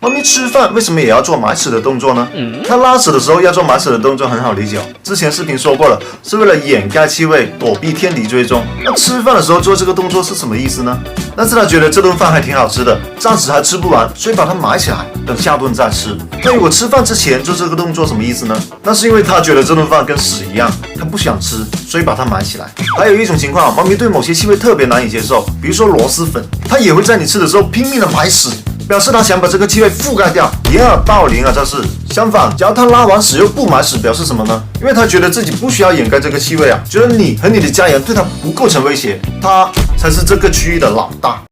猫咪吃饭为什么也要做埋屎的动作呢？它拉屎的时候要做埋屎的动作很好理解哦，之前视频说过了，是为了掩盖气味，躲避天敌追踪。那吃饭的时候做这个动作是什么意思呢？但是他觉得这顿饭还挺好吃的，暂时还吃不完，所以把它埋起来，等下顿再吃。那如果吃饭之前做这个动作什么意思呢？那是因为他觉得这顿饭跟屎一样，他不想吃，所以把它埋起来。还有一种情况，猫咪对某些气味特别难以接受，比如说螺蛳粉，它也会在你吃的时候拼命的埋屎，表示他想把这个气味覆盖掉。暴灵啊，这是。相反，只要他拉完屎又不埋屎，表示什么呢？因为他觉得自己不需要掩盖这个气味啊，觉得你和你的家人对他不构成威胁，他才是这个区域的老大。